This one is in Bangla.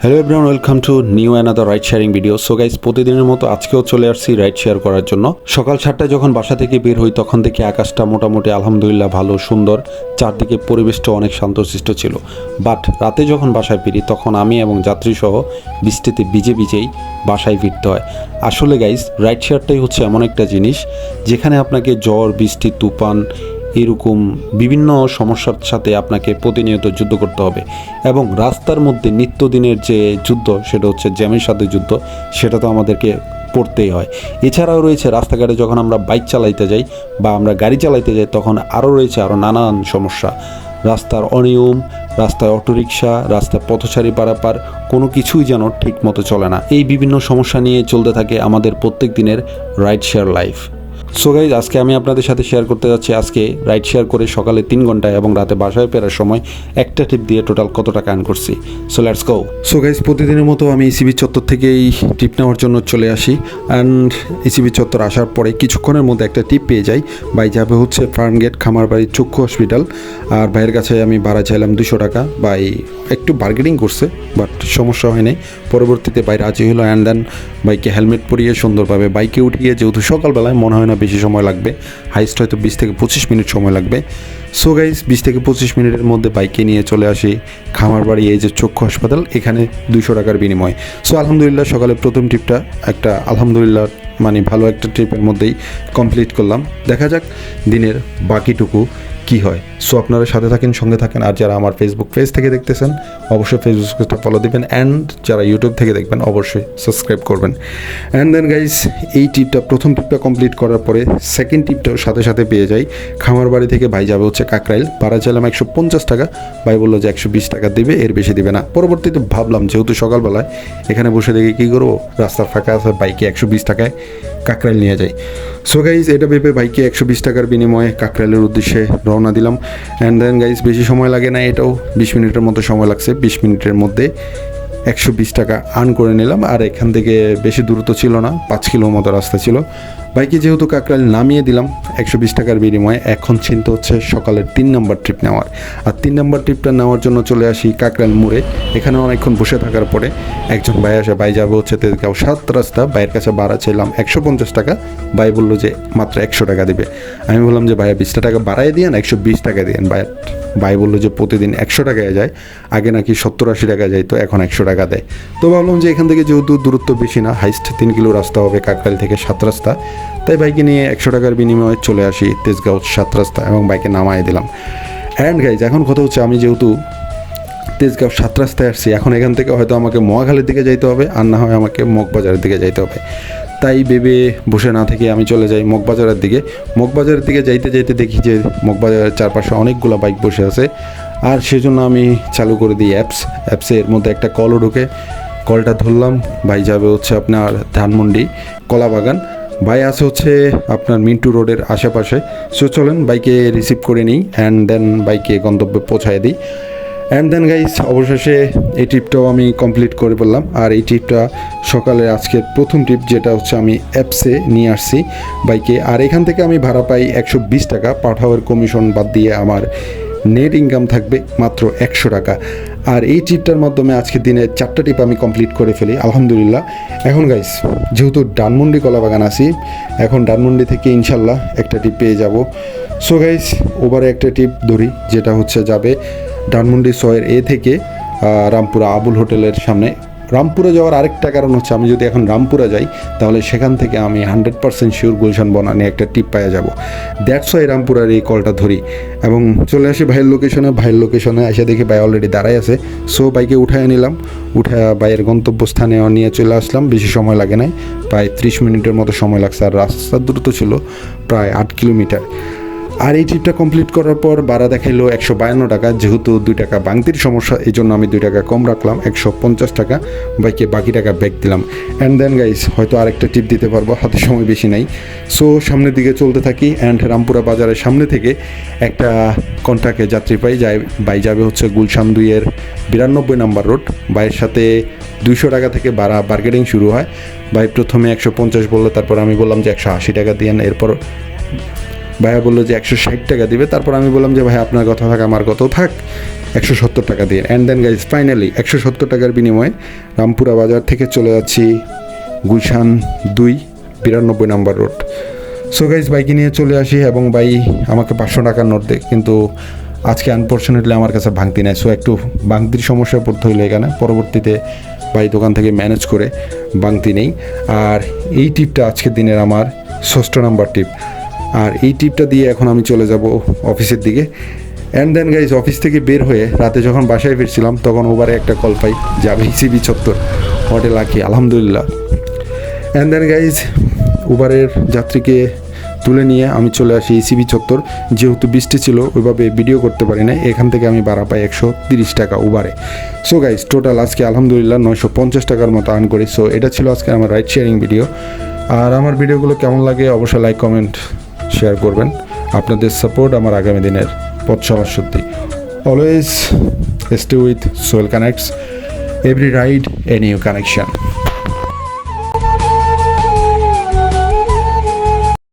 Hello everyone, welcome to new another ride sharing video. So guys, প্রতিদিনের মতো আজকেও চলে আসছি রাইড শেয়ার করার জন্য। সকাল 7টায় যখন বাসা থেকে বের হই তখন দেখি আকাশটা মোটামুটি আলহামদুলিল্লাহ ভালো, সুন্দর, চারদিকে পরিবেশটা অনেক শান্তশিষ্ট ছিল। বাট রাতে যখন বাসায় ফিরি তখন আমি এবং যাত্রীসহ বৃষ্টিতে ভিজেই বাসায় ফিরতে হয়। আসলে গাইস, রাইড শেয়ারটাই হচ্ছে এমন একটা জিনিস যেখানে আপনাকে ঝড়, বৃষ্টি, তুফান এরকম বিভিন্ন সমস্যার সাথে আপনাকে প্রতিনিয়ত যুদ্ধ করতে হবে এবং রাস্তার মধ্যে নিত্যদিনের যে যুদ্ধ সেটা হচ্ছে জ্যামের সাথে যুদ্ধ, সেটা তো আমাদেরকে পড়তেই হয়। এছাড়াও রয়েছে রাস্তাঘাটে যখন আমরা বাইক চালাইতে যাই বা আমরা গাড়ি চালাইতে যাই তখন আরও রয়েছে নানান সমস্যা। রাস্তার অনিয়ম, রাস্তায় অটোরিকশা, রাস্তায় পথচারী পারাপার, কোনো কিছুই যেন ঠিক মতো চলে না। এই বিভিন্ন সমস্যা নিয়ে চলতে থাকে আমাদের প্রত্যেক দিনের ride share life. So guys, আজকে আমি আপনাদের সাথে শেয়ার করতে যাচ্ছি আজকে রাইড শেয়ার করে সকালে 3 ঘন্টায় এবং রাতে বাসায় ফেরার সময় একটা ট্রিপ দিয়ে টোটাল কত টাকা আর্ন করছি। So let's go. So guys, প্রতিদিনের মতো আমি ইসিবি চত্বর থেকে এই ট্রিপ নেওয়ার জন্য চলে আসি অ্যান্ড ইসিবি চত্বর আসার পরে কিছুক্ষণের মধ্যে একটা ট্রিপ পেয়ে যাই। ভাই যাবে হচ্ছে ফার্মগেট খামারবাড়ি চক্ষু হসপিটাল। আর ভাইয়ের কাছে আমি ভাড়া চাইলাম 200 টাকা। ভাই একটু বার্গেনিং করছে বাট সমস্যা হয় নাই। পরবর্তীতে ভাই রাজি হলো অ্যান্ড দেন বাইকে হেলমেট পরিয়ে সুন্দরভাবে বাইকে উঠিয়ে, যেহেতু সকালবেলায় মনে হয় না বেশি সময় লাগবে, হাইস্ট হয়তো 20 থেকে 25 মিনিট সময় লাগবে। সো গাইজ, 20 থেকে 25 মিনিটের মধ্যে বাইকে নিয়ে চলে আসি খামারবাড়ি, এই যে চক্ষু হাসপাতাল, এখানে 200 টাকার বিনিময়। সো আলহামদুলিল্লাহ সকালে প্রথম ট্রিপটা একটা আলহামদুলিল্লাহ ভালো একটা ট্রিপের মধ্যেই কমপ্লিট করলাম। দেখা যাক দিনের বাকিটুকু কি হয়। সো আপনারা সাথে থাকেন, সঙ্গে থাকেন। আর যারা আমার ফেসবুক পেজ থেকে দেখতেছেন অবশ্যই ফেসবুক পেজটা ফলো দিবেন অ্যান্ড যারা ইউটিউব থেকে দেখবেন অবশ্যই সাবস্ক্রাইব করবেন। অ্যান্ড দেন গাইজ, এই ট্রিপটা প্রথম ট্রিপটা কমপ্লিট করার পরে সেকেন্ড ট্রিপটাও সাথে সাথে পেয়ে যাই। খামারবাড়ি থেকে ভাই যাবে হচ্ছে কাকরাইল। ভাড়া চাইলাম 150 টাকা। ভাই বললো যে 120 টাকা দিবে, এর বেশি দিবে না। পরবর্তীতে ভাবলাম যেহেতু সকালবেলায় এখানে বসে দেখে কী করবো, রাস্তা ফাঁকা আছে, বাইকে 120 টাকায় কাকরাইল নিয়ে যাই। সো গাইজ, এটা ভেবে বাইকে 120 টাকার বিনিময়ে কাকরাইলের উদ্দেশ্যে রওনা দিলাম। অ্যান্ড দেন গাইজ, বেশি সময় লাগে না, এটাও 20 মিনিটের মতো সময় লাগছে। 20 মিনিটের মধ্যে 120 টাকা আর্ন করে নিলাম। আর এখান থেকে বেশি দূরত্ব ছিল না, 5 কিলো মতো রাস্তা ছিল। বাইকে যেহেতু কাকরাইল নামিয়ে দিলাম 120 টাকার বিনিময়ে, এখন চিন্তা হচ্ছে সকালের 3 নম্বর ট্রিপ নেওয়ার। আর 3 নম্বর ট্রিপটা নেওয়ার জন্য চলে আসি কাকরাইল মোড়ে। এখানে অনেকক্ষণ বসে থাকার পরে একজন ভাই আসে। ভাই যাবে হচ্ছে তেজগাঁও 7 রাস্তা। ভাইয়ের কাছে ভাড়া চাইলাম 150 টাকা। ভাই বললো যে মাত্র 100 টাকা দিবে। আমি বললাম যে ভাইয়া 20 টাকা বাড়াই দিয়েন, 120 টাকা দিয়েন। ভাই বললো যে প্রতিদিন 100 টাকায় যায়, আগে নাকি 70-80 টাকা যায়, তো এখন 100 টাকা দেয়। তো ভাবলাম যে এখান থেকে যেহেতু দূরত্ব বেশি না, হাইস্ট 3 কিলো রাস্তা হবে কাকরাইল থেকে 7 রাস্তা, তাই বাইকে নিয়ে 100 টাকার বিনিময়ে চলে আসি তেজগাঁও 7 রাস্তা এবং বাইকে নামাই দিলাম। অ্যান্ড গাইজ, এখন কথা হচ্ছে আমি যেহেতু তেজগাঁও 7 রাস্তায় আসছি, এখন এখান থেকে হয়তো আমাকে মহাখালীর দিকে যাইতে হবে, আর না হয় আমাকে মগবাজারের দিকে যাইতে হবে। তাই ভেবে বসে না থেকে আমি চলে যাই মগবাজারের দিকে। মগবাজারের দিকে যাইতে যাইতে দেখি যে মগবাজারের চারপাশে অনেকগুলো বাইক বসে আছে। আর সেজন্য আমি চালু করে দিই অ্যাপসে। এর মধ্যে একটা কলও ঢুকে, কলটা ধরলাম। ভাই যাবে হচ্ছে আপনার ধানমন্ডি কলাবাগান। ভাই আছে হচ্ছে আপনার মিন্টু রোডের আশেপাশে। সো চলেন বাইকে রিসিভ করে নিই অ্যান্ড দেন বাইকে গন্তব্যে পৌঁছায় দিই। অ্যান্ড দেন গাইস, অবশেষে এই ট্রিপটাও আমি কমপ্লিট করে বললাম। আর এই ট্রিপটা সকালে আজকের প্রথম ট্রিপ, যেটা হচ্ছে আমি অ্যাপসে নিয়ে আসছি বাইকে। আর এখান থেকে আমি ভাড়া পাই 120 টাকা। পাঠাওয়ার কমিশন বাদ দিয়ে আমার নেট ইনকাম থাকবে মাত্র 100 টাকা। আর এই ট্রিপটার মাধ্যমে আজকের দিনে 4টা ট্রিপ আমি কমপ্লিট করে ফেলি আলহামদুলিল্লাহ। এখন গাইস, যেহেতু ধানমন্ডি কলাবাগান আছি, এখন ধানমন্ডি থেকে ইনশাল্লাহ একটা ট্রিপ পেয়ে যাব। সো গাইস, ওভারে একটা ট্রিপ ধরি, যেটা হচ্ছে যাবে ধানমন্ডি 6 থেকে রামপুরা আবুল হোটেলের সামনে। রামপুরা যাওয়ার আরেকটা কারণ হচ্ছে আমি যদি এখন রামপুরা যাই তাহলে সেখান থেকে আমি 100% শিওর গুলশান বনানী একটা ট্রিপ পাওয়া যাব। দ্যাটস ওয়াই রামপুরার এই কলটা ধরি এবং চলে আসি ভাইয়ের লোকেশনে। এসে দেখি ভাই অলরেডি দাঁড়ায় আছে। সো বাইকে উঠায় নিলাম, ভাইয়ের গন্তব্যস্থানে নিয়ে চলে আসলাম। বেশি সময় লাগে নাই, প্রায় 30 মিনিটের মতো সময় লাগছে। আর রাস্তার দূরত্ব ছিল প্রায় 8 কিলোমিটার। আর এই ট্রিপটা কমপ্লিট করার পর ভাড়া দেখাইলো 152 টাকা। যেহেতু 2 টাকা বাংতির সমস্যা, এই জন্য আমি 2 টাকা কম রাখলাম, 150 টাকা। বাইকে বাকি টাকা ব্যাক দিলাম। অ্যান্ড দেন গাইস, হয়তো আরেকটা ট্রিপ দিতে পারবো, হাতে সময় বেশি নাই। সো সামনের দিকে চলতে থাকি অ্যান্ড রামপুরা বাজারের সামনে থেকে একটা কন্ট্রাক্টে যাত্রী বাই যাবে হচ্ছে গুলশান 2-এর 92 নাম্বার রোড। বাইয়ের সাথে 200 টাকা থেকে ভাড়া বার্গেনিং শুরু হয়। ভাই প্রথমে 150 বললো, তারপর আমি বললাম যে 180 টাকা দিয়েন। এরপর ভাইয়া বললো যে 160 টাকা দিবে। তারপর আমি বললাম যে ভাই আপনার কথা থাক আমার কথাও থাক, 170 টাকা দিয়ে। অ্যান্ড দেন গাইজ ফাইনালি 170 টাকার বিনিময়ে রামপুরা বাজার থেকে চলে যাচ্ছি Gulshan 2 92 number road. So guys বাইকে নিয়ে চলে আসি এবং ভাই আমাকে 500 টাকার নোট দেয়, কিন্তু আজকে আনফর্চুনেটলি আমার কাছে ভাঙতি নেয়। সো একটু ভাঙতির সমস্যায় পড়তে হইলো এখানে। পরবর্তীতে ভাই দোকান থেকে ম্যানেজ করে ভাঙতি নেই। আর এই টিপটা আজকের দিনের আমার 6 নাম্বার টিপ। আর এই টিপটা দিয়ে এখন আমি চলে যাব অফিসের দিকে। অ্যান্ড দেন গাইজ অফিস থেকে বের হয়ে রাতে যখন বাসায় ফিরছিলাম তখন ওভারে একটা কল পাই, যাবে সিবি 76 হোটেল আঁকি, আলহামদুলিল্লাহ। অ্যান্ড দেন গাইজ উবারের যাত্রীকে তুলে নিয়ে আমি চলে আসি সিবি 76। যেহেতু বৃষ্টি ছিল ওইভাবে ভিডিও করতে পারি না, এখান থেকে আমি ভাড়া পাই 130 টাকা উবারে। সো গাইজ টোটাল আজকে আলহামদুলিল্লাহ 950 টাকার মতো আর্ন করি। সো এটা ছিল আজকে আমার রাইড শেয়ারিং ভিডিও। আর আমার ভিডিওগুলো কেমন লাগে অবশ্যই লাইক কমেন্ট শেয়ার করবেন। আপনাদের সাপোর্ট আমার আগামী দিনের পথ চলার সত্যি। Always stay with Sohel connects, every ride a new connection.